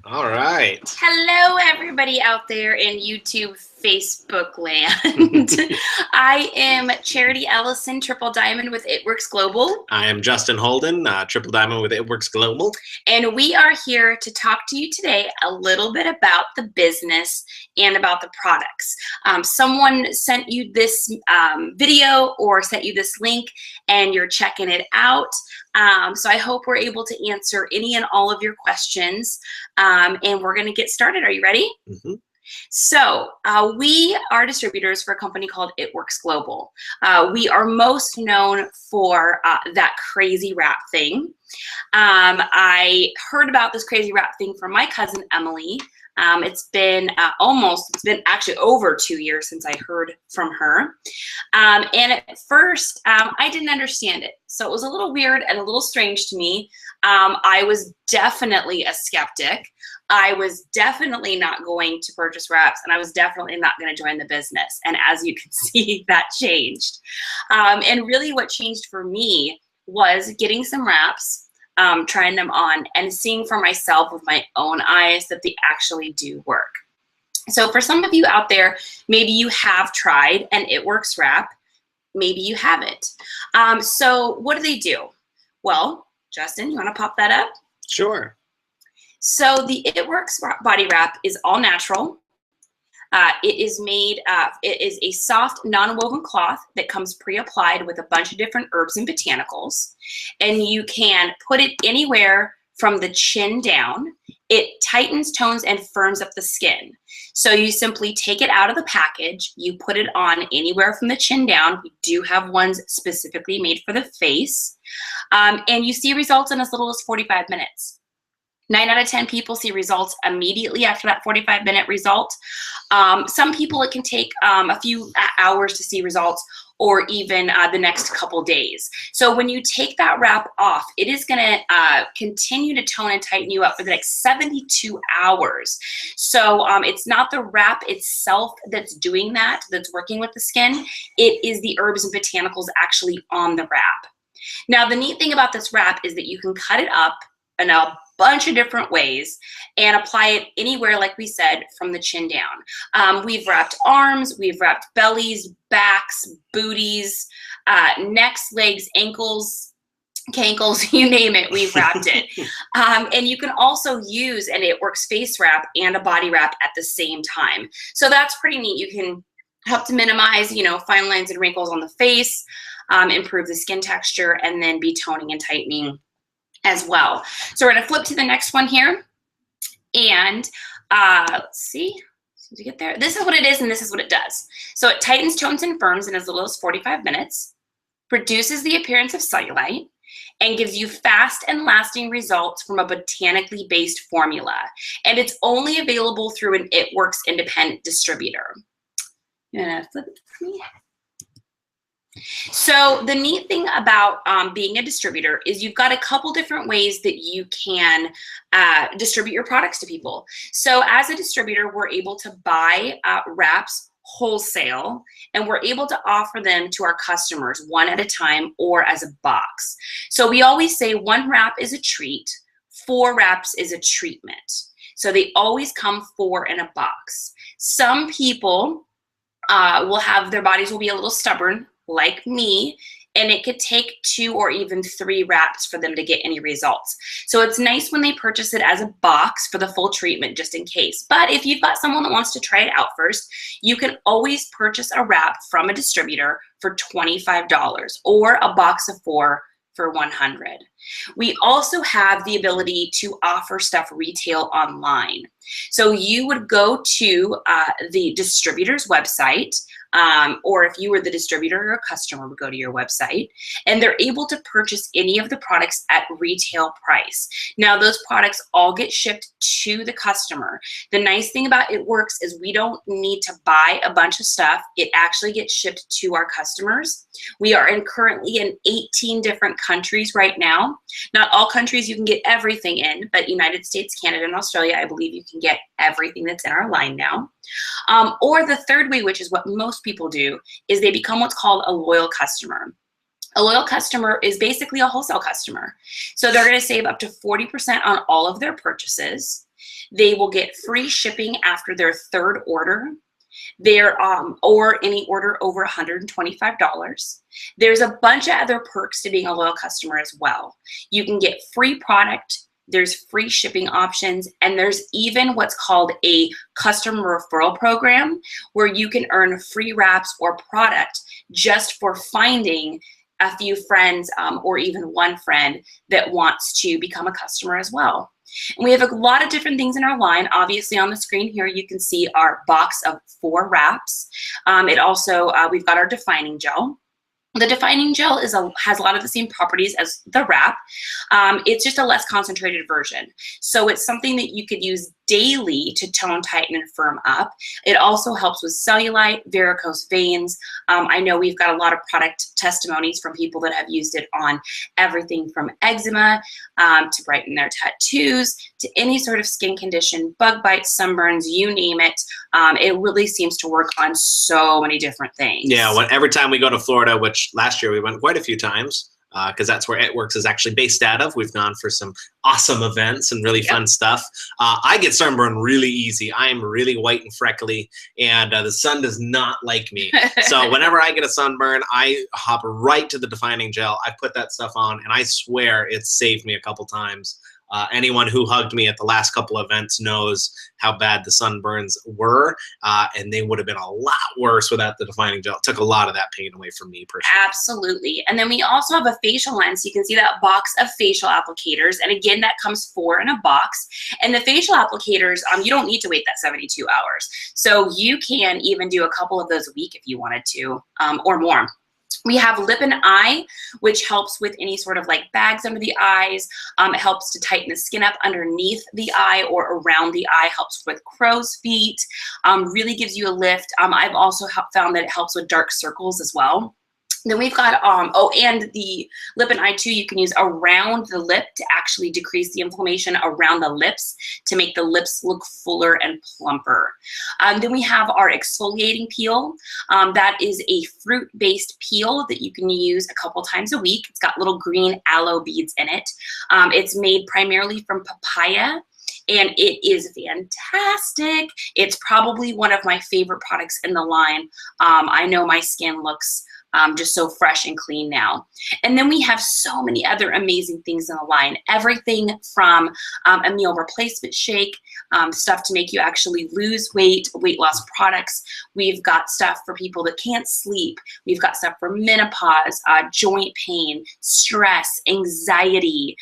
All right. Hello, everybody out there in YouTube, Facebook land. I am Charity Ellison, Triple Diamond with It Works Global. I am Justin Holden, Triple Diamond with It Works Global. And we are here to talk to you today a little bit about the business and about the products. Someone sent you this video or sent you this link and you're checking it out. So I hope we're able to answer any and all of your questions. And we're going to get started. Are you ready? Mm-hmm. So we are distributors for a company called It Works Global. We are most known for that crazy wrap thing. I heard about this crazy wrap thing from my cousin Emily. It's been actually over 2 years since I heard from her. And at first, I didn't understand it. So it was a little weird and a little strange to me. I was definitely a skeptic. I was definitely not going to purchase wraps, and I was definitely not going to join the business. And as you can see, that changed. And really what changed for me was getting some wraps, trying them on, and seeing for myself with my own eyes that they actually do work. So for some of you out there, maybe you have tried an It Works wrap, maybe you haven't. So what do? Well, Justin, you want to pop that up? Sure. So the It Works body wrap is all natural. It is a soft non-woven cloth that comes pre-applied with a bunch of different herbs and botanicals. And you can put it anywhere from the chin down. It tightens, tones, and firms up the skin. So you simply take it out of the package, you put it on anywhere from the chin down. We do have ones specifically made for the face. And you see results in as little as 45 minutes. 9 out of 10 people see results immediately after that 45-minute result. Some people, it can take a few hours to see results, or even the next couple days. So when you take that wrap off, it is gonna continue to tone and tighten you up for the next 72 hours. So it's not the wrap itself that's doing that, that's working with the skin. It is the herbs and botanicals actually on the wrap. Now, the neat thing about this wrap is that you can cut it up in a bunch of different ways and apply it anywhere, like we said, from the chin down. We've wrapped arms, we've wrapped bellies, backs, booties, necks, legs, ankles, cankles, you name it, we've wrapped it. And you can also use an It Works face wrap and a body wrap at the same time. So that's pretty neat. You can help to minimize, fine lines and wrinkles on the face, improve the skin texture, and then be toning and tightening as well. So we're going to flip to the next one here. And let's see to get there. This is what it is, and this is what it does. So it tightens, tones, and firms in as little as 45 minutes, produces the appearance of cellulite, and gives you fast and lasting results from a botanically based formula. And it's only available through an It Works independent distributor. You're gonna flip it for me. So the neat thing about being a distributor is you've got a couple different ways that you can distribute your products to people. So as a distributor, we're able to buy wraps wholesale, and we're able to offer them to our customers one at a time or as a box. So we always say 1 wrap is a treat, 4 wraps is a treatment. So they always come 4 in a box. Some people their bodies will be a little stubborn, like me, and it could take 2 or even 3 wraps for them to get any results. So it's nice when they purchase it as a box for the full treatment, just in case. But if you've got someone that wants to try it out first, you can always purchase a wrap from a distributor for $25 or a box of 4 for $100. We also have the ability to offer stuff retail online. So you would go to the distributor's website, or if you were the distributor or a customer would go to your website, and they're able to purchase any of the products at retail price. Now, those products all get shipped to the customer. The nice thing about It Works is we don't need to buy a bunch of stuff. It actually gets shipped to our customers. We are currently in 18 different countries right now. Not all countries you can get everything in, but United States, Canada, and Australia, I believe you can get everything that's in our line now. Or the third way, which is what most people do, is they become what's called a loyal customer. A loyal customer is basically a wholesale customer. So they're going to save up to 40% on all of their purchases. They will get free shipping after their third order. There, or any order over $125. There's a bunch of other perks to being a loyal customer as well. You can get free product, there's free shipping options, and there's even what's called a customer referral program where you can earn free wraps or product just for finding a few friends or even one friend that wants to become a customer as well. And we have a lot of different things in our line. Obviously on the screen here, you can see our box of 4 wraps. It also, we've got our defining gel. The defining gel has a lot of the same properties as the wrap. It's just a less concentrated version. So it's something that you could use daily to tone, tighten, and firm up. It also helps with cellulite, varicose veins. I know we've got a lot of product testimonies from people that have used it on everything from eczema to brighten their tattoos, to any sort of skin condition, bug bites, sunburns, you name it. It really seems to work on so many different things. Yeah, every time we go to Florida, which last year we went quite a few times, because that's where It Works is actually based out of. We've gone for some awesome events and really fun stuff. I get sunburned really easy. I am really white and freckly, and the sun does not like me. So whenever I get a sunburn, I hop right to the defining gel. I put that stuff on, and I swear it's saved me a couple times. Anyone who hugged me at the last couple events knows how bad the sunburns were, and they would have been a lot worse without the defining gel. It took a lot of that pain away from me personally. Absolutely. And then we also have a facial line. So you can see that box of facial applicators. And again, that comes 4 in a box. And the facial applicators, you don't need to wait that 72 hours. So you can even do a couple of those a week if you wanted to, or more. We have lip and eye, which helps with any sort of like bags under the eyes. It helps to tighten the skin up underneath the eye or around the eye, helps with crow's feet, really gives you a lift. I've also found that it helps with dark circles as well. Then we've got, and the lip and eye too, you can use around the lip to actually decrease the inflammation around the lips to make the lips look fuller and plumper. Then we have our exfoliating peel. That is a fruit-based peel that you can use a couple times a week. It's got little green aloe beads in it. It's made primarily from papaya, and it is fantastic. It's probably one of my favorite products in the line. I know my skin looks just so fresh and clean now. And then we have so many other amazing things in the line. Everything from a meal replacement shake, stuff to make you actually lose weight, weight loss products. We've got stuff for people that can't sleep. We've got stuff for menopause, joint pain, stress, anxiety.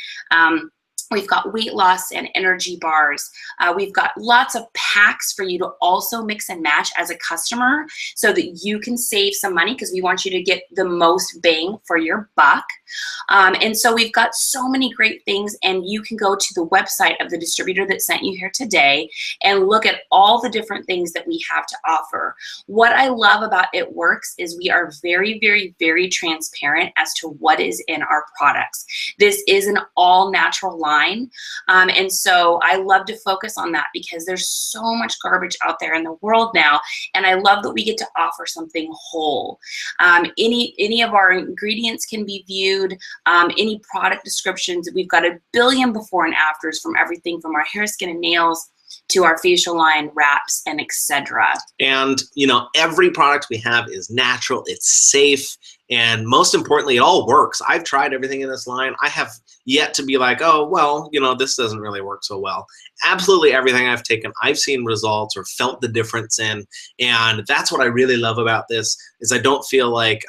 We've got weight loss and energy bars. We've got lots of packs for you to also mix and match as a customer so that you can save some money, because we want you to get the most bang for your buck. And so we've got so many great things, and you can go to the website of the distributor that sent you here today and look at all the different things that we have to offer. What I love about It Works is we are very, very, very transparent as to what is in our products. This is an all natural line. And so I love to focus on that because there's so much garbage out there in the world now. And I love that we get to offer something whole. Any of our ingredients can be viewed, any product descriptions. We've got a billion before and afters from everything from our hair, skin, and nails to our facial line, wraps, and etc. And, you know, every product we have is natural, it's safe, and most importantly, it all works. I've tried everything in this line. I have yet to be like, oh, well, you know, this doesn't really work so well. Absolutely everything I've taken, I've seen results or felt the difference in. And that's what I really love about this, is I don't feel like,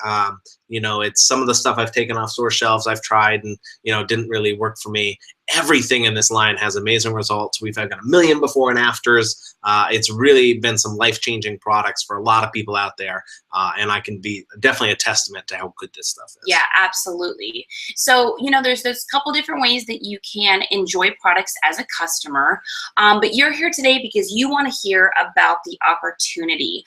you know, it's some of the stuff I've taken off store shelves I've tried and, you know, didn't really work for me. Everything in this line has amazing results. We've got a million before and afters. It's really been some life-changing products for a lot of people out there. And I can be definitely a testament to how good this stuff is. Yeah, absolutely. So, you know, there's a couple different ways that you can enjoy products as a customer. But you're here today because you want to hear about the opportunity.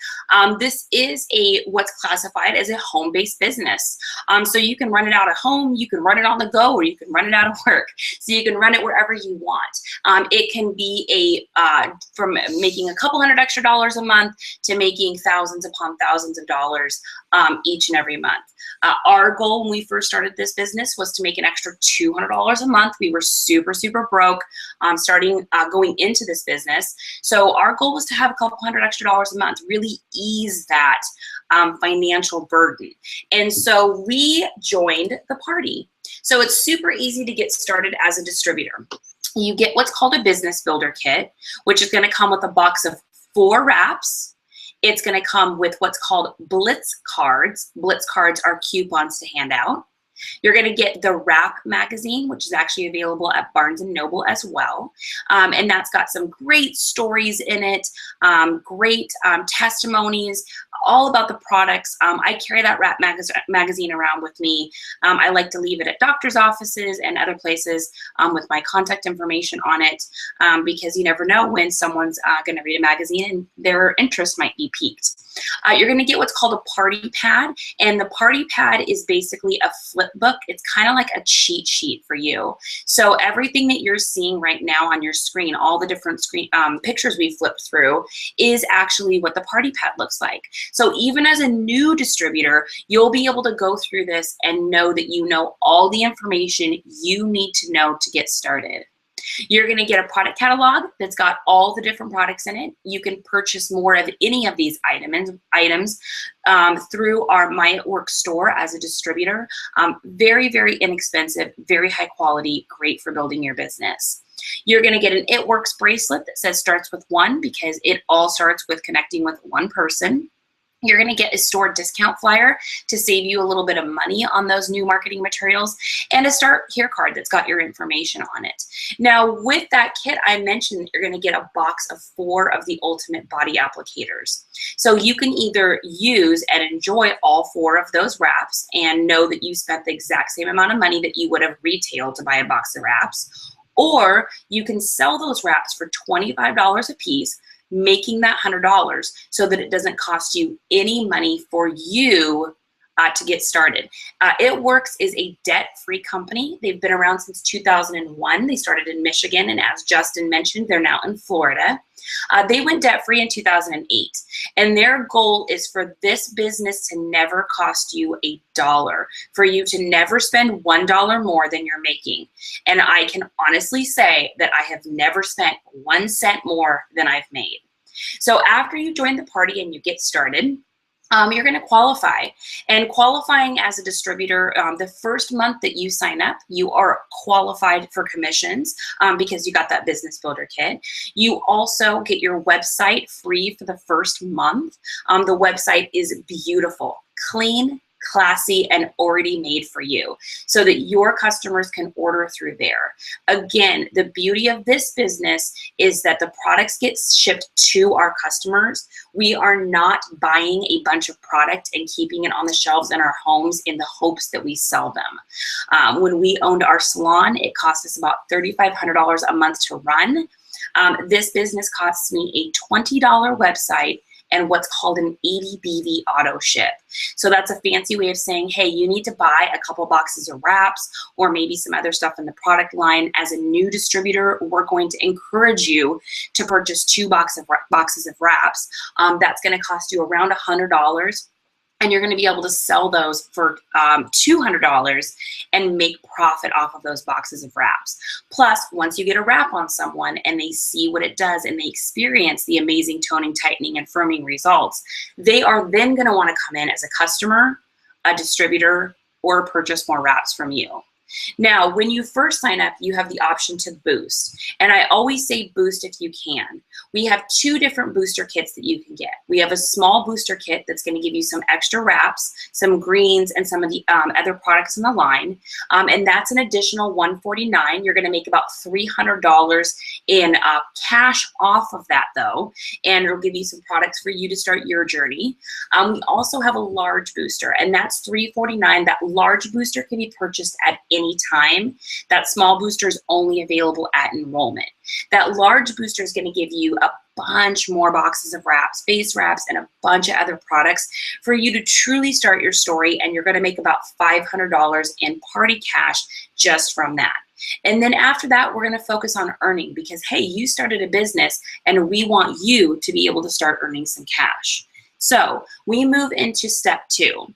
This is what's classified as a home-based business. So you can run it out of home, you can run it on the go, or you can run it out of work. So you can run it wherever you want. It can be from making a couple $100 extra a month to making thousands upon thousands of dollars each and every month. Our goal when we first started this business was to make an extra $200 a month. We were super, super broke going into this business. So our goal was to have a couple $100 extra a month, really ease that financial burden. And so we joined the party. So it's super easy to get started as a distributor. You get what's called a business builder kit, which is going to come with a box of 4 wraps. It's going to come with what's called Blitz cards. Blitz cards are coupons to hand out. You're going to get the Wrap magazine, which is actually available at Barnes & Noble as well. And that's got some great stories in it, great testimonies, all about the products. I carry that Wrap magazine around with me. I like to leave it at doctor's offices and other places with my contact information on it because you never know when someone's going to read a magazine and their interest might be piqued. You're going to get what's called a party pad, and the party pad is basically a flip book. It's kind of like a cheat sheet for you. So everything that you're seeing right now on your screen, all the different pictures we flipped through, is actually what the party pad looks like. So even as a new distributor, you'll be able to go through this and know that you know all the information you need to know to get started. You're going to get a product catalog that's got all the different products in it. You can purchase more of any of these items through our My It Works store as a distributor. Very, very inexpensive, very high quality, great for building your business. You're going to get an It Works bracelet that says starts with 1 because it all starts with connecting with one person. You're going to get a store discount flyer to save you a little bit of money on those new marketing materials, and a Start Here card that's got your information on it. Now, with that kit, I mentioned that you're going to get a box of 4 of the Ultimate Body Applicators. So you can either use and enjoy all 4 of those wraps and know that you spent the exact same amount of money that you would have retailed to buy a box of wraps, or you can sell those wraps for $25 a piece, making that $100 so that it doesn't cost you any money for you to get started. It Works is a debt-free company. They've been around since 2001. They started in Michigan, and as Justin mentioned, they're now in Florida. They went debt-free in 2008, and their goal is for this business to never cost you $1, for you to never spend $1 more than you're making. And I can honestly say that I have never spent 1 cent more than I've made. So after you join the party and you get started, you're going to qualify. And qualifying as a distributor, the first month that you sign up, you are qualified for commissions because you got that business builder kit. You also get your website free for the first month. The website is beautiful, clean, classy, and already made for you so that your customers can order through there. Again, the beauty of this business is that the products get shipped to our customers. We are not buying a bunch of product and keeping it on the shelves in our homes in the hopes that we sell them. When we owned our salon, it cost us about $3,500 a month to run. This business costs me a $20 website and what's called an 80 BV auto ship. So that's a fancy way of saying, hey, you need to buy a couple boxes of wraps or maybe some other stuff in the product line. As a new distributor, we're going to encourage you to purchase 2 boxes of wraps. That's going to cost you around $100. And you're going to be able to sell those for $200 and make profit off of those boxes of wraps. Plus, once you get a wrap on someone and they see what it does and they experience the amazing toning, tightening, and firming results, they are then going to want to come in as a customer, a distributor, or purchase more wraps from you. Now, when you first sign up, you have the option to boost. And I always say boost if you can. We have 2 different booster kits that you can get. We have a small booster kit that's going to give you some extra wraps, some greens, and some of the other products in the line. And that's an additional $149. You're going to make about $300 in cash off of that, though. And it'll give you some products for you to start your journey. We also have a large booster, and that's $349. That large booster can be purchased at any time. That small booster is only available at enrollment. That large booster is going to give you a bunch more boxes of wraps, face wraps, and a bunch of other products for you to truly start your story, and you're going to make about $500 in party cash just from that. And then after that, we're going to focus on earning because, hey, you started a business and we want you to be able to start earning some cash. So we move into step 2.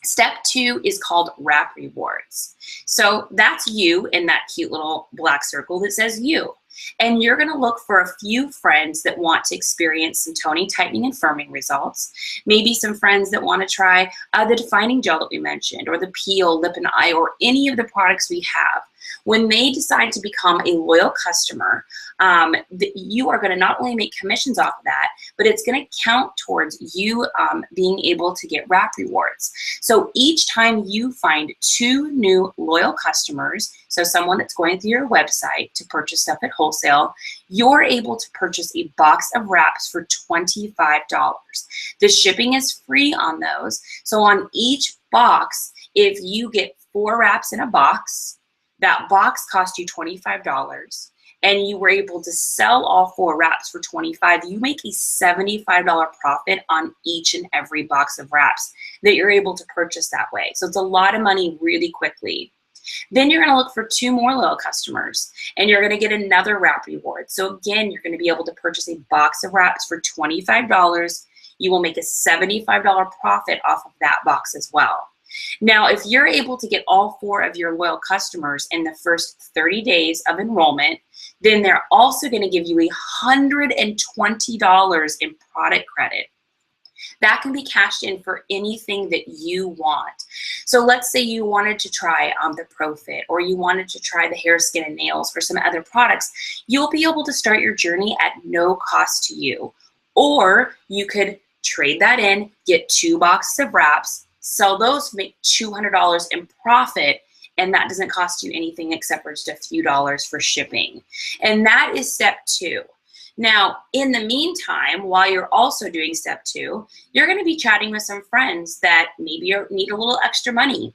Step 2 is called Wrap Rewards. So that's you in that cute little black circle that says you. And you're going to look for a few friends that want to experience some toning, tightening, and firming results. Maybe some friends that want to try the defining gel that we mentioned, or the peel, lip and eye, or any of the products we have. When they decide to become a loyal customer, you are going to not only make commissions off of that, but it's going to count towards you being able to get wrap rewards. So each time you find 2 new loyal customers, so someone that's going through your website to purchase stuff at wholesale, you're able to purchase a box of wraps for $25. The shipping is free on those. So on each box, if you get 4 wraps in a box, that box cost you $25, and you were able to sell all 4 wraps for $25, you make a $75 profit on each and every box of wraps that you're able to purchase that way. So it's a lot of money really quickly. Then you're going to look for 2 more loyal customers, and you're going to get another wrap reward. So again, you're going to be able to purchase a box of wraps for $25. You will make a $75 profit off of that box as well. Now, if you're able to get all 4 of your loyal customers in the first 30 days of enrollment, then they're also going to give you $120 in product credit. That can be cashed in for anything that you want. So let's say you wanted to try the ProFit, or you wanted to try the hair, skin, and nails for some other products. You'll be able to start your journey at no cost to you. Or you could trade that in, get 2 boxes of wraps, sell those, make $200 in profit, and that doesn't cost you anything except for just a few dollars for shipping. And that is step 2. Now, in the meantime, while you're also doing step 2, you're going to be chatting with some friends that maybe need a little extra money.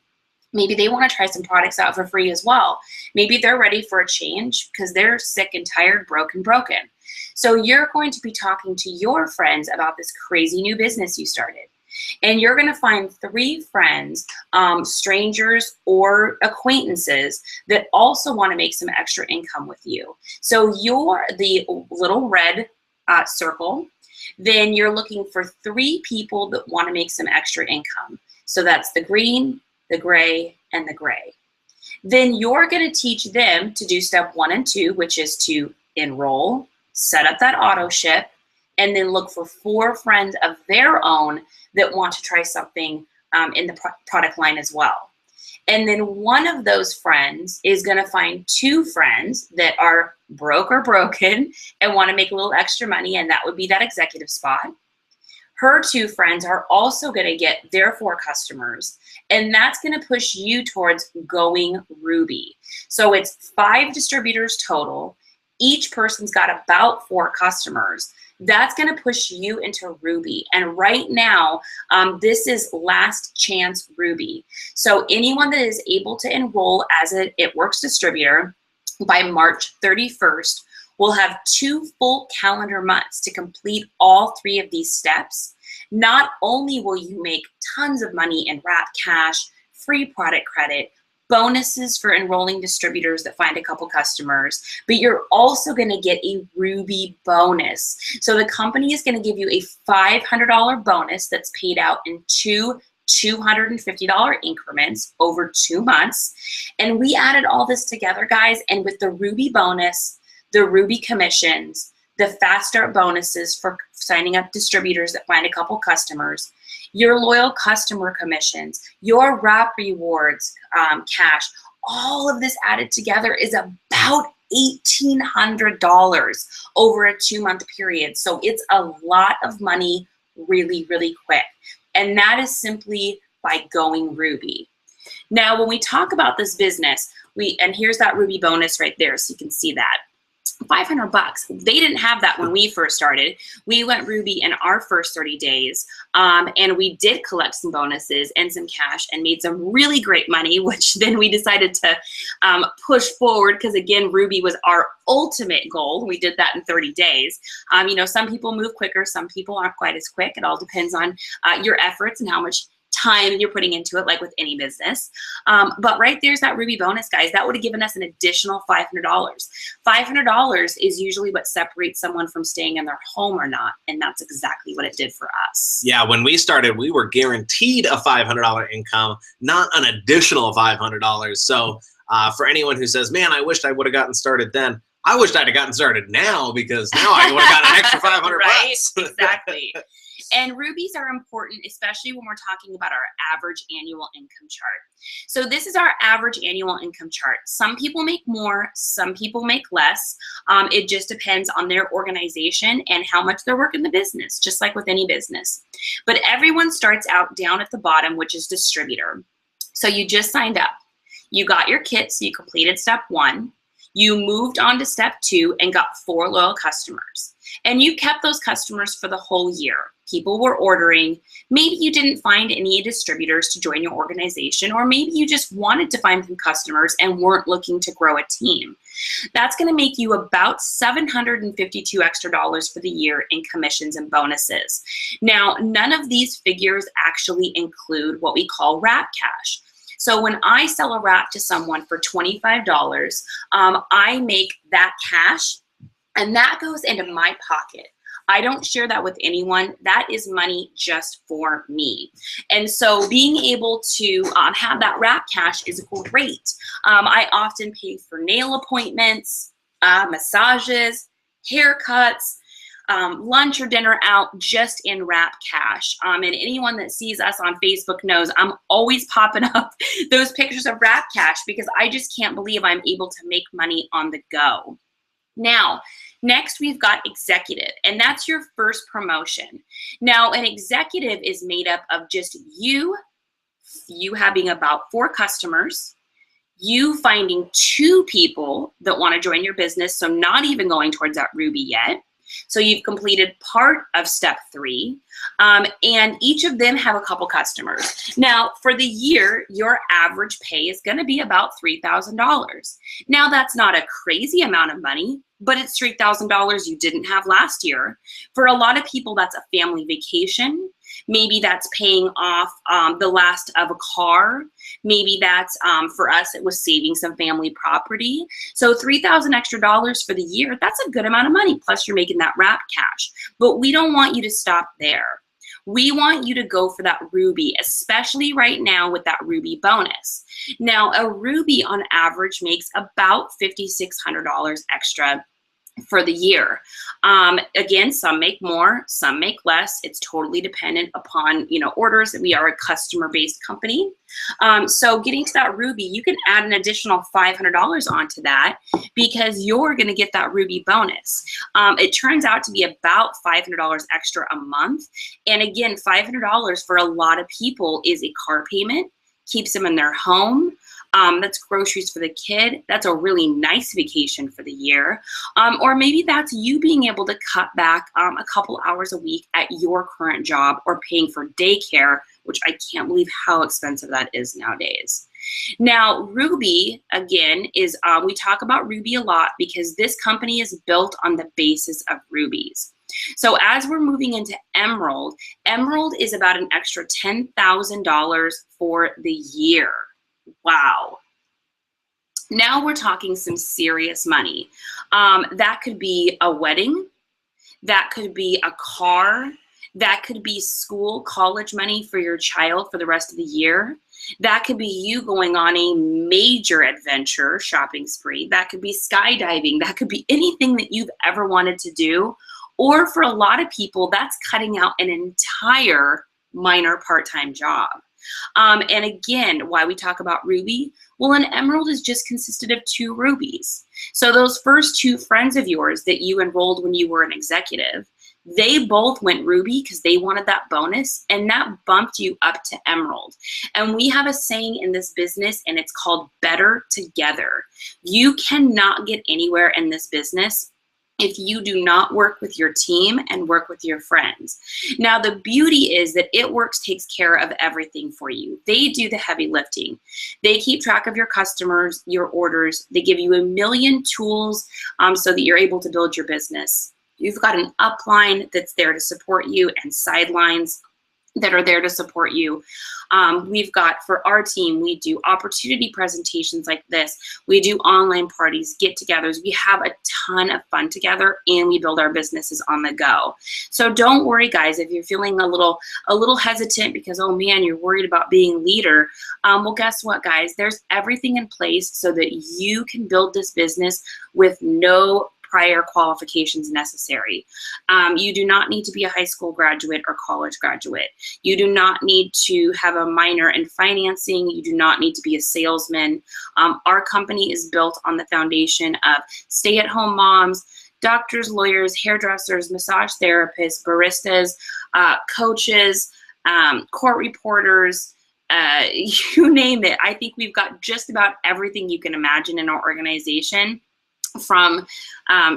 Maybe they want to try some products out for free as well. Maybe they're ready for a change because they're sick and tired, broken. So you're going to be talking to your friends about this crazy new business you started. And you're going to find 3 friends, strangers or acquaintances, that also want to make some extra income with you. So you're the little red circle. Then you're looking for 3 people that want to make some extra income. So that's the green, the gray, and the gray. Then you're going to teach them to do step 1 and 2, which is to enroll, set up that auto ship, and then look for 4 friends of their own that want to try something in the product line as well. And then one of those friends is going to find 2 friends that are broke or broken and want to make a little extra money, and that would be that executive spot. Her 2 friends are also going to get their 4 customers, and that's going to push you towards going Ruby. So it's 5 distributors total. Each person's got about 4 customers. That's going to push you into Ruby. And right now, this is last chance Ruby. So anyone that is able to enroll as a It Works distributor by March 31st will have 2 full calendar months to complete all 3 of these steps. Not only will you make tons of money in wrap cash, free product credit, bonuses for enrolling distributors that find a couple customers, but you're also going to get a Ruby bonus. So the company is going to give you a $500 bonus that's paid out in 2 $250 increments over 2 months. And we added all this together, guys, and with the Ruby bonus, the Ruby commissions, the fast start bonuses for signing up distributors that find a couple customers, your loyal customer commissions, your wrap rewards, cash, all of this added together is about $1,800 over a 2-month period. So it's a lot of money really, really quick. And that is simply by going Ruby. Now, when we talk about this business, and here's that Ruby bonus right there, so you can see that. $500. They didn't have that when we first started. We went Ruby in our first 30 days, and we did collect some bonuses and some cash and made some really great money, which then we decided to push forward because, again, Ruby was our ultimate goal. We did that in 30 days. You know, some people move quicker, some people aren't quite as quick. It all depends on your efforts and how much time you're putting into it, like with any business. But right there's that Ruby bonus, guys. That would have given us an additional $500. $500 is usually what separates someone from staying in their home or not, and that's exactly what it did for us. Yeah, when we started, we were guaranteed a $500 income, not an additional $500. So for anyone who says, man, I wished I would have gotten started then, I wished I'd have gotten started now, because now I would have got an extra 500 right, bucks. Exactly. And rubies are important, especially when we're talking about our average annual income chart. So this is our average annual income chart. Some people make more, some people make less. It just depends on their organization and how much they're working the business, just like with any business. But everyone starts out down at the bottom, which is distributor. So you just signed up. You got your kit, so you completed step 1. You moved on to step 2 and got 4 loyal customers. And you kept those customers for the whole year. People were ordering. Maybe you didn't find any distributors to join your organization, or maybe you just wanted to find some customers and weren't looking to grow a team. That's going to make you about $752 extra for the year in commissions and bonuses. Now, none of these figures actually include what we call wrap cash. So when I sell a wrap to someone for $25, I make that cash, and that goes into my pocket. I don't share that with anyone. That is money just for me. And so being able to have that wrap cash is great. I often pay for nail appointments, massages, haircuts, lunch or dinner out just in wrap cash. And anyone that sees us on Facebook knows I'm always popping up those pictures of wrap cash, because I just can't believe I'm able to make money on the go. Now, next we've got executive, and that's your first promotion. Now, an executive is made up of just you having about 4 customers, you finding 2 people that want to join your business, so not even going towards that Ruby yet. So you've completed part of step 3, and each of them have a couple customers. Now, for the year, your average pay is going to be about $3,000. Now, that's not a crazy amount of money, but it's $3,000 you didn't have last year. For a lot of people, that's a family vacation. Maybe that's paying off the last of a car. Maybe that's, for us, it was saving some family property. So $3,000 extra for the year, that's a good amount of money. Plus you're making that wrap cash. But we don't want you to stop there. We want you to go for that Ruby, especially right now with that Ruby bonus. Now, a Ruby on average makes about $5,600 extra for the year. Again, some make more, some make less. It's totally dependent upon, orders. We are a customer-based company. So getting to that Ruby, you can add an additional $500 onto that, because you're going to get that Ruby bonus. It turns out to be about $500 extra a month. And again, $500 for a lot of people is a car payment, keeps them in their home. That's groceries for the kid. That's a really nice vacation for the year. Or maybe that's you being able to cut back a couple hours a week at your current job, or paying for daycare, which I can't believe how expensive that is nowadays. Now, Ruby, again, is we talk about Ruby a lot because this company is built on the basis of rubies. So as we're moving into Emerald, Emerald is about an extra $10,000 for the year. Wow. Now we're talking some serious money. That could be a wedding. That could be a car. That could be school, college money for your child for the rest of the year. That could be you going on a major adventure shopping spree. That could be skydiving. That could be anything that you've ever wanted to do. Or for a lot of people, that's cutting out an entire minor part-time job. And again, why we talk about Ruby? Well, an Emerald is just consisted of 2 rubies. So those first 2 friends of yours that you enrolled when you were an executive, they both went Ruby because they wanted that bonus, and that bumped you up to Emerald. And we have a saying in this business, and it's called better together. You cannot get anywhere in this business if you do not work with your team and work with your friends. Now, the beauty is that It Works takes care of everything for you. They do the heavy lifting. They keep track of your customers, your orders. They give you a million tools so that you're able to build your business. You've got an upline that's there to support you, and sidelines. that are there to support you. We've got, for our team, we do opportunity presentations like this. We do online parties, get-togethers. We have a ton of fun together, and we build our businesses on the go. So don't worry, guys, if you're feeling a little hesitant because, oh man, you're worried about being leader. Well, guess what, guys? There's everything in place so that you can build this business with no prior qualifications necessary. You do not need to be a high school graduate or college graduate. You do not need to have a minor in financing. You do not need to be a salesman. Our company is built on the foundation of stay-at-home moms, doctors, lawyers, hairdressers, massage therapists, baristas, coaches, court reporters, you name it. I think we've got just about everything you can imagine in our organization, from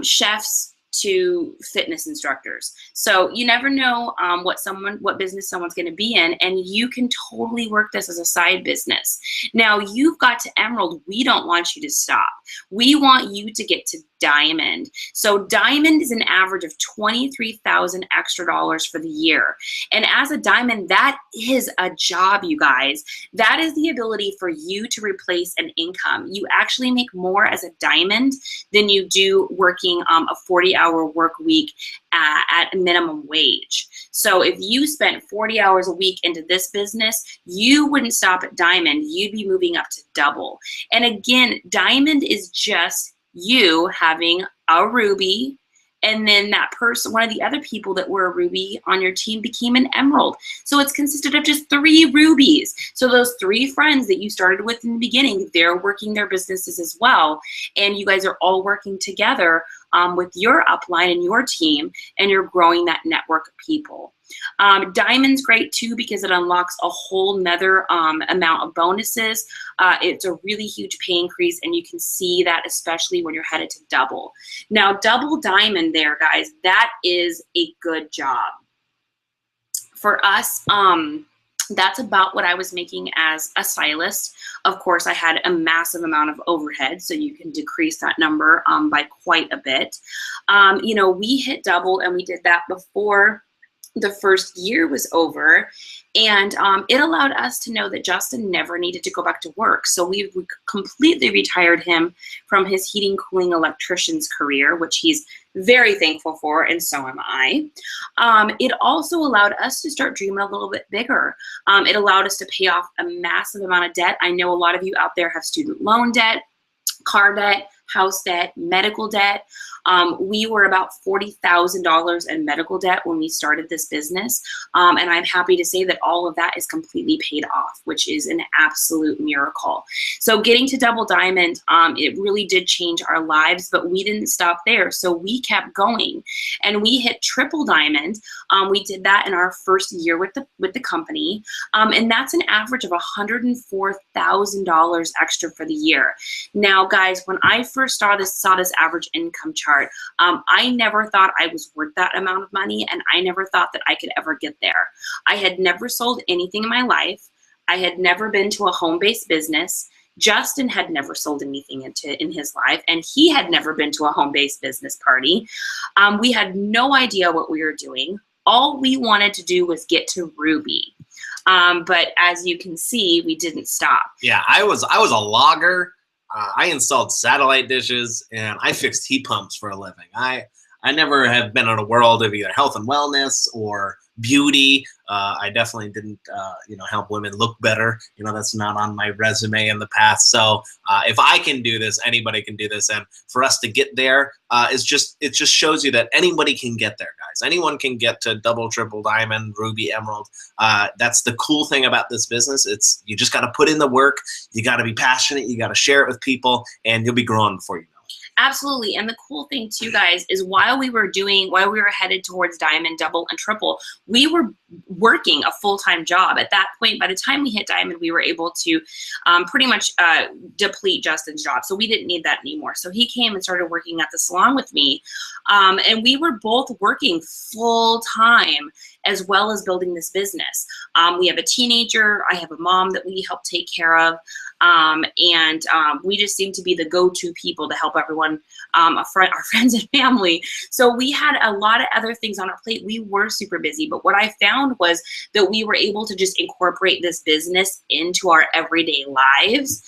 chefs to fitness instructors. So you never know what business someone's going to be in, and you can totally work this as a side business. Now you've got to Emerald. We don't want you to stop. We want you to get to Diamond. So Diamond is an average of $23,000 extra for the year. And as a Diamond, that is a job, you guys. That is the ability for you to replace an income. You actually make more as a Diamond than you do working a 40-hour work week at minimum wage. So if you spent 40 hours a week into this business, you wouldn't stop at Diamond. You'd be moving up to double. And again, Diamond is just you having a Ruby, and then that person, one of the other people that were a Ruby on your team, became an Emerald. So it's consisted of just 3 Rubies. So those 3 friends that you started with in the beginning, they're working their businesses as well. And you guys are all working together with your upline and your team, and you're growing that network of people. Diamond's great too because it unlocks a whole nother amount of bonuses. It's a really huge pay increase, and you can see that especially when you're headed to double. Now, double Diamond there, guys, that is a good job. For us, that's about what I was making as a stylist. Of course, I had a massive amount of overhead, so you can decrease that number by quite a bit. You know, we hit double, and we did that before the first year was over, and it allowed us to know that Justin never needed to go back to work. So we completely retired him from his heating, cooling, electrician's career, which he's very thankful for, and so am I. It also allowed us to start dreaming a little bit bigger. It allowed us to pay off a massive amount of debt. I know a lot of you out there have student loan debt, car debt, house debt, medical debt. We were about $40,000 in medical debt when we started this business. And I'm happy to say that all of that is completely paid off, which is an absolute miracle. So getting to double Diamond, it really did change our lives, but we didn't stop there. So we kept going, and we hit triple Diamond. We did that in our first year with the company. And that's an average of $104,000 extra for the year. Now, guys, when I first saw this average income chart, I never thought I was worth that amount of money, and I never thought that I could ever get there. I had never sold anything in my life. I had never been to a home-based business. Justin had never sold anything in his life, and he had never been to a home-based business party. We had no idea what we were doing. All we wanted to do was get to Ruby. But as you can see, we didn't stop. Yeah, I was a logger. I installed satellite dishes, and I fixed heat pumps for a living. I never have been in a world of either health and wellness or beauty. I definitely didn't, help women look better. You know, that's not on my resume in the past. So if I can do this, anybody can do this. And for us to get there, it just shows you that anybody can get there, guys. Anyone can get to double, triple, diamond, ruby, emerald. That's the cool thing about this business. You just got to put in the work. You got to be passionate. You got to share it with people, and you'll be growing before you know. Absolutely. And the cool thing too, guys, is while we were headed towards diamond, double, and triple, we were working a full-time job. At that point, by the time we hit diamond, we were able to pretty much deplete Justin's job. So we didn't need that anymore. So he came and started working at the salon with me. And we were both working full-time. as well as building this business. We have a teenager. I have a mom that we help take care of. And we just seem to be the go-to people to help everyone, our friends and family. So we had a lot of other things on our plate. We were super busy, but what I found was that we were able to just incorporate this business into our everyday lives,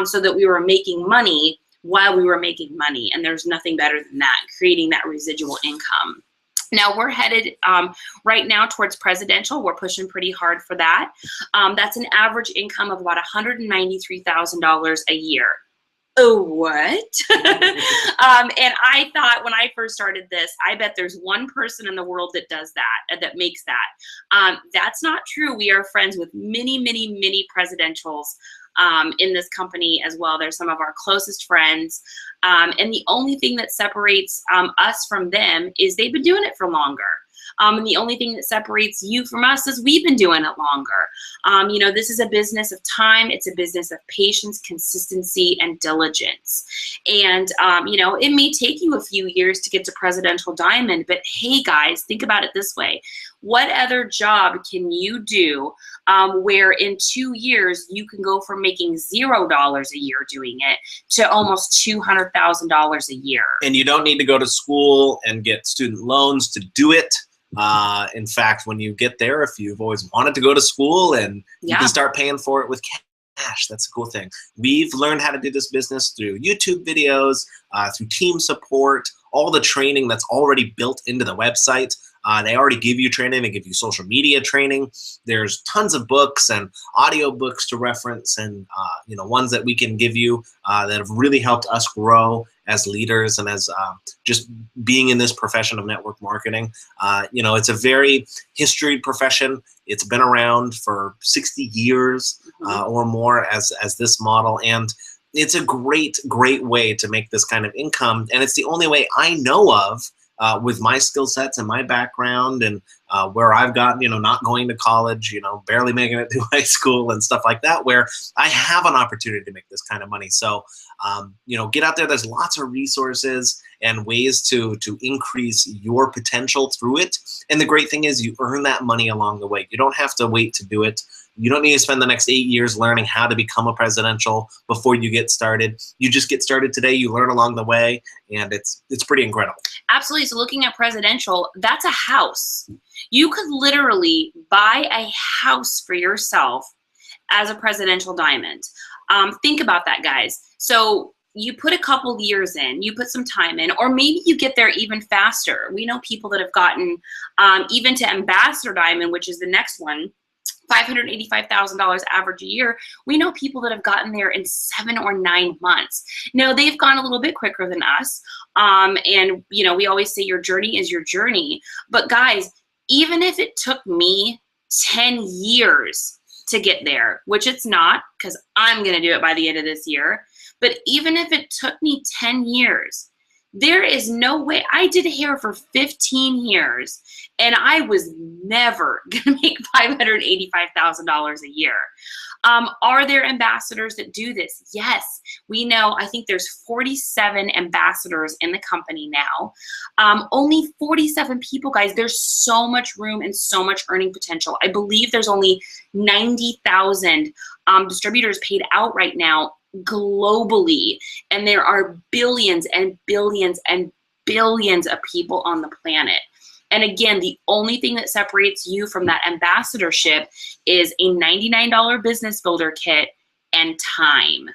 so that we were making money while we were making money. And there's nothing better than that, creating that residual income. Now we're headed right now towards presidential. We're pushing pretty hard for that. That's an average income of about $193,000 a year. Oh, what? And I thought when I first started this, I bet there's one person in the world that does that, that makes that. That's not true. We are friends with many, many, many presidentials in this company as well. They're some of our closest friends. And the only thing that separates us from them is they've been doing it for longer. And the only thing that separates you from us is we've been doing it longer. You know, this is a business of time. It's a business of patience, consistency, and diligence. And, you know, it may take you a few years to get to Presidential Diamond, but hey, guys, think about it this way. What other job can you do where in 2 years you can go from making $0 a year doing it to almost $200,000 a year? And you don't need to go to school and get student loans to do it. In fact, when you get there, if you've always wanted to go to school, and you can start paying for it with cash. That's a cool thing. We've learned how to do this business through YouTube videos, through team support, all the training that's already built into the website. They already give you training. They give you social media training. There's tons of books and audio books to reference, and you know, ones that we can give you that have really helped us grow as leaders and as just being in this profession of network marketing. You know, it's a very historied profession. It's been around for 60 years or more as this model, and it's a great way to make this kind of income, and it's the only way I know of with my skill sets and my background, and where I've gotten, you know, not going to college, you know, barely making it through high school and stuff like that, where I have an opportunity to make this kind of money. So, you know, get out there. There's lots of resources and ways to increase your potential through it. And the great thing is you earn that money along the way. You don't have to wait to do it. You don't need to spend the next 8 years learning how to become a presidential before you get started. You just get started today, you learn along the way, and it's pretty incredible. Absolutely. So looking at presidential, that's a house. You could literally buy a house for yourself as a presidential diamond. Think about that, guys. So you put a couple years in, you put some time in, or maybe you get there even faster. We know people that have gotten even to ambassador diamond, which is the next one, $585,000 average a year. We know people that have gotten there in 7 or 9 months. Now, they've gone a little bit quicker than us. And, you know, we always say your journey is your journey. But guys, even if it took me 10 years to get there, which it's not, because I'm going to do it by the end of this year. But even if it took me 10 years, there is no way. I did hair for 15 years, and I was never going to make $585,000 a year. Are there ambassadors that do this? Yes. We know, I think there's 47 ambassadors in the company now. Only 47 people, guys. There's so much room and so much earning potential. I believe there's only 90,000 distributors paid out right now globally, and there are billions and billions and billions of people on the planet. And again, the only thing that separates you from that ambassadorship is a $99 business builder kit and time.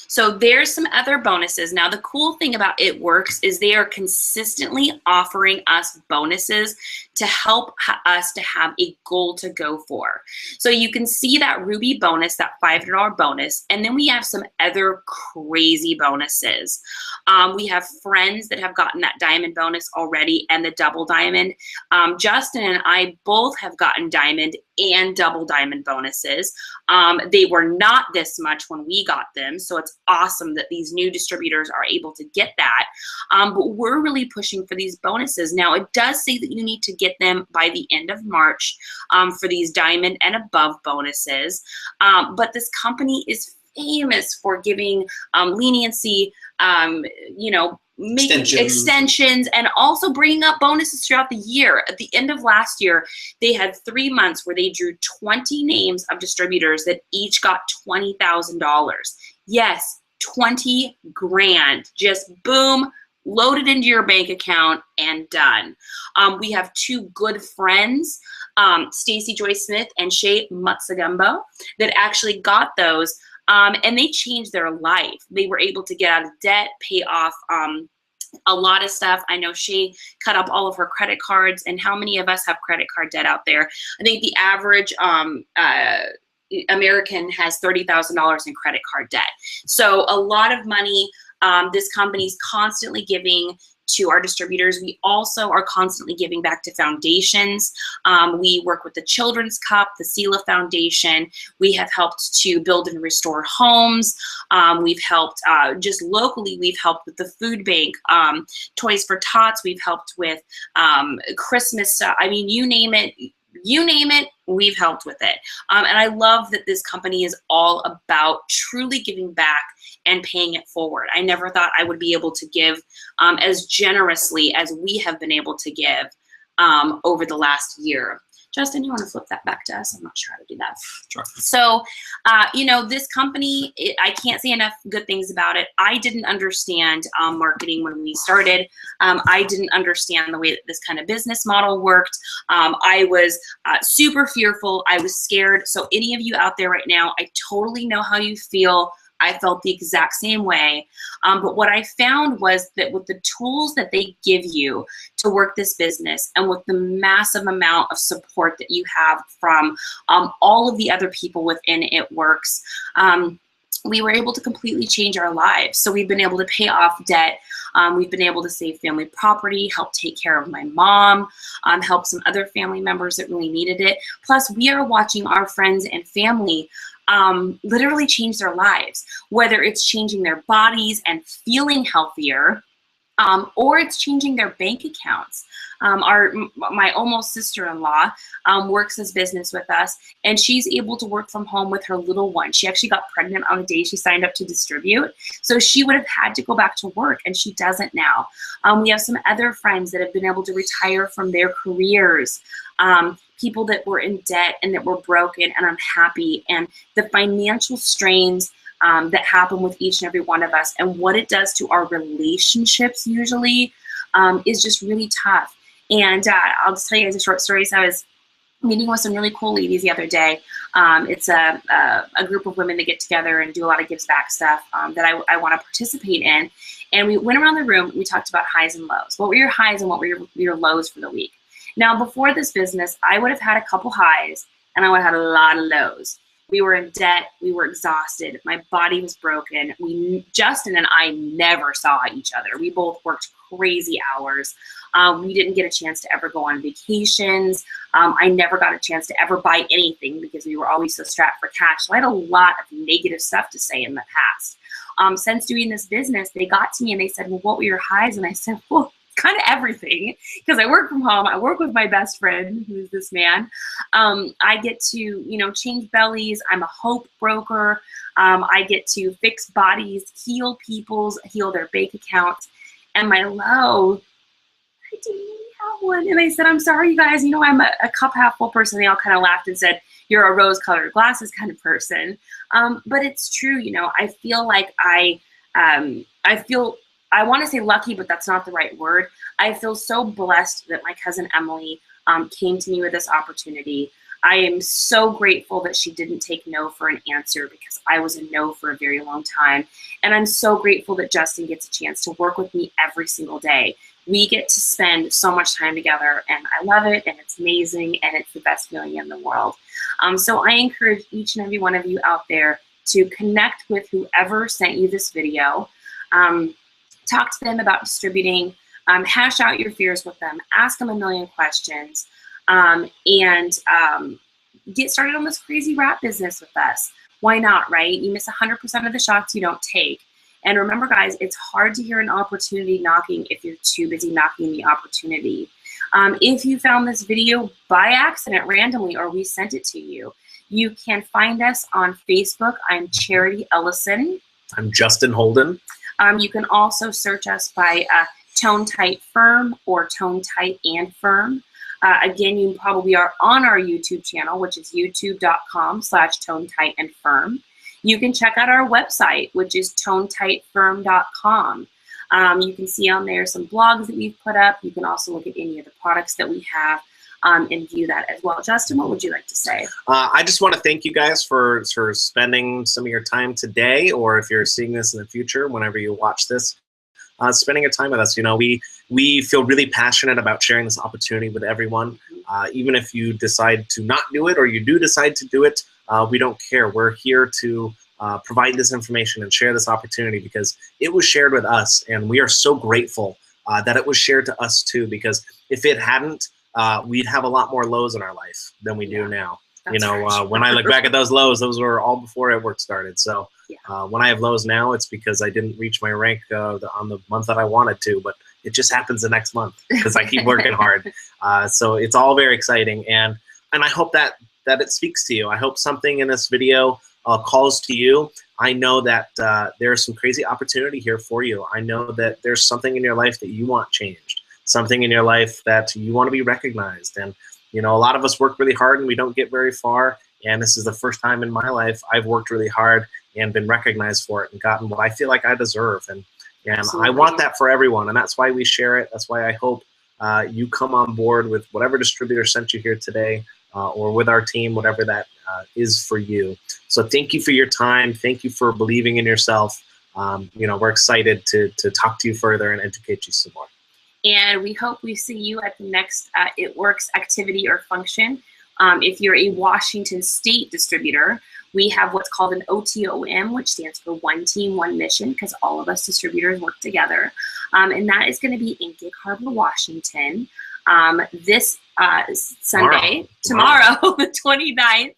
So there's some other bonuses. Now, the cool thing about It Works is they are consistently offering us bonuses to help us to have a goal to go for. So you can see that Ruby bonus, that $500 bonus, and then we have some other crazy bonuses. We have friends that have gotten that diamond bonus already and the double diamond. Justin and I both have gotten diamond and double diamond bonuses. They were not this much when we got them, so it's awesome that these new distributors are able to get that. But we're really pushing for these bonuses. Now, it does say that you need to get them by the end of March for these diamond and above bonuses. But this company is famous for giving leniency, you know, making extensions and also bringing up bonuses throughout the year. At the end of last year, they had 3 months where they drew 20 names of distributors that each got $20,000. Yes, 20 grand. Just boom, loaded into your bank account and done. We have 2 good friends, Stacy Joy Smith and Shay Matsagumbo, that actually got those. And they changed their life. They were able to get out of debt, pay off a lot of stuff. I know Shay cut up all of her credit cards. And how many of us have credit card debt out there? I think the average American has $30,000 in credit card debt. So a lot of money. This company's constantly giving to our distributors. We also are constantly giving back to foundations. We work with the Children's Cup, the SELA Foundation. We have helped to build and restore homes. We've helped just locally, we've helped with the food bank, Toys for Tots. We've helped with Christmas. I mean, you name it, we've helped with it. And I love that this company is all about truly giving back and paying it forward. I never thought I would be able to give as generously as we have been able to give over the last year. Justin, you want to flip that back to us? I'm not sure how to do that. Sure. So, you know, this company, I can't say enough good things about it. I didn't understand marketing when we started. I didn't understand the way that this kind of business model worked. I was super fearful. I was scared. So any of you out there right now, I totally know how you feel. I felt the exact same way. But what I found was that with the tools that they give you to work this business and with the massive amount of support that you have from all of the other people within It Works, we were able to completely change our lives. So we've been able to pay off debt. We've been able to save family property, help take care of my mom, help some other family members that really needed it. Plus, we are watching our friends and family literally change their lives, whether it's changing their bodies and feeling healthier, or it's changing their bank accounts. My almost sister-in-law works this business with us, and she's able to work from home with her little one. She actually got pregnant on the day she signed up to distribute, so she would have had to go back to work, and she doesn't now. We have some other friends that have been able to retire from their careers, people that were in debt and that were broken and unhappy, and the financial strains that happen with each and every one of us, and what it does to our relationships usually is just really tough. And I'll just tell you guys a short story. So I was meeting with some really cool ladies the other day. It's a group of women that get together and do a lot of gives back stuff that I want to participate in. And we went around the room. We talked about highs and lows. What were your highs and what were your lows for the week? Now, before this business, I would have had a couple highs and I would have had a lot of lows. We were in debt. We were exhausted. My body was broken. Justin and I never saw each other. We both worked crazy hours. We didn't get a chance to ever go on vacations. I never got a chance to ever buy anything because we were always so strapped for cash. So I had a lot of negative stuff to say in the past. Since doing this business, they got to me and they said, well, what were your highs? And I said, well, kind of everything, because I work from home. I work with my best friend, who's this man. I get to, you know, change bellies. I'm a hope broker. I get to fix bodies, heal their bank accounts. And my low, I didn't really have one. And I said, I'm sorry, you guys. You know, I'm a cup half full person. They all kind of laughed and said, you're a rose-colored glasses kind of person. But it's true. You know, I feel like I want to say lucky, but that's not the right word. I feel so blessed that my cousin Emily came to me with this opportunity. I am so grateful that she didn't take no for an answer, because I was a no for a very long time. And I'm so grateful that Justin gets a chance to work with me every single day. We get to spend so much time together, and I love it, and it's amazing, and it's the best feeling in the world. So I encourage each and every one of you out there to connect with whoever sent you this video. Talk to them about distributing, hash out your fears with them, ask them a million questions, and get started on this crazy wrap business with us. Why not, right? You miss 100% of the shots you don't take. And remember, guys, it's hard to hear an opportunity knocking if you're too busy knocking the opportunity. If you found this video by accident randomly, or we sent it to you, you can find us on Facebook. I'm Charity Ellison. I'm Justin Holden. You can also search us by Tone Tight Firm or Tone Tight and Firm. Again, you probably are on our YouTube channel, which is youtube.com/tonetightandfirm. You can check out our website, which is tonetightfirm.com. You can see on there some blogs that we've put up. You can also look at any of the products that we have and view that as well. Justin, what would you like to say? I just want to thank you guys for spending some of your time today, or if you're seeing this in the future, whenever you watch this, spending your time with us. You know, we feel really passionate about sharing this opportunity with everyone. Even if you decide to not do it or you do decide to do it, we don't care. We're here to provide this information and share this opportunity because it was shared with us, and we are so grateful that it was shared to us too, because if it hadn't, we'd have a lot more lows in our life than we do now. You know, when I look back at those lows, those were all before work started. So when I have lows now, it's because I didn't reach my rank on the month that I wanted to, but it just happens the next month because I keep working hard. So it's all very exciting, and I hope that it speaks to you. I hope something in this video calls to you. I know that there's some crazy opportunity here for you. I know that there's something in your life that you want changed, something in your life that you want to be recognized. And you know, a lot of us work really hard and we don't get very far. And this is the first time in my life I've worked really hard and been recognized for it and gotten what I feel like I deserve. And I want that for everyone. And that's why we share it. That's why I hope you come on board with whatever distributor sent you here today, or with our team, whatever that is for you. So thank you for your time. Thank you for believing in yourself. You know, we're excited to talk to you further and educate you some more. And we hope we see you at the next It Works activity or function. If you're a Washington State distributor, we have what's called an OTOM, which stands for One Team, One Mission, because all of us distributors work together. And that is going to be in Gig Harbor, Washington, this Sunday, tomorrow, the 29th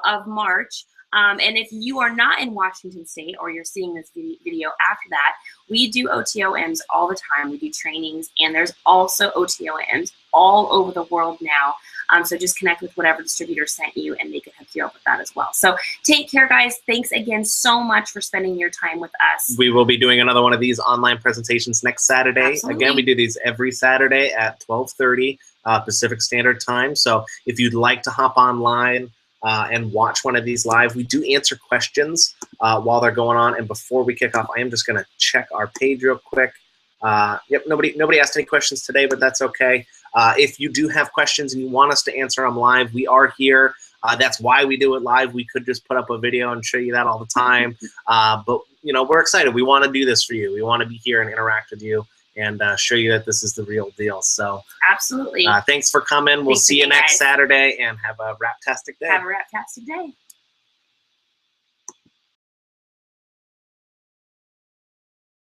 of March. And if you are not in Washington State or you're seeing this video after that, we do OTOMs all the time. We do trainings, and there's also OTOMs all over the world now. So just connect with whatever distributor sent you and they can hook you up with that as well. So take care, guys. Thanks again so much for spending your time with us. We will be doing another one of these online presentations next Saturday. Absolutely. Again, we do these every Saturday at 12:30 Pacific Standard Time. So if you'd like to hop online and watch one of these live, we do answer questions while they're going on. And before we kick off, I am just going to check our page real quick. Yep, nobody asked any questions today, but that's okay. If you do have questions and you want us to answer them live, we are here. That's why we do it live. We could just put up a video and show you that all the time. But you know, we're excited. We want to do this for you. We want to be here and interact with you and show you that this is the real deal. So absolutely. Thanks for coming. We'll see you next Saturday, and have a rap-tastic day. Have a rap-tastic day.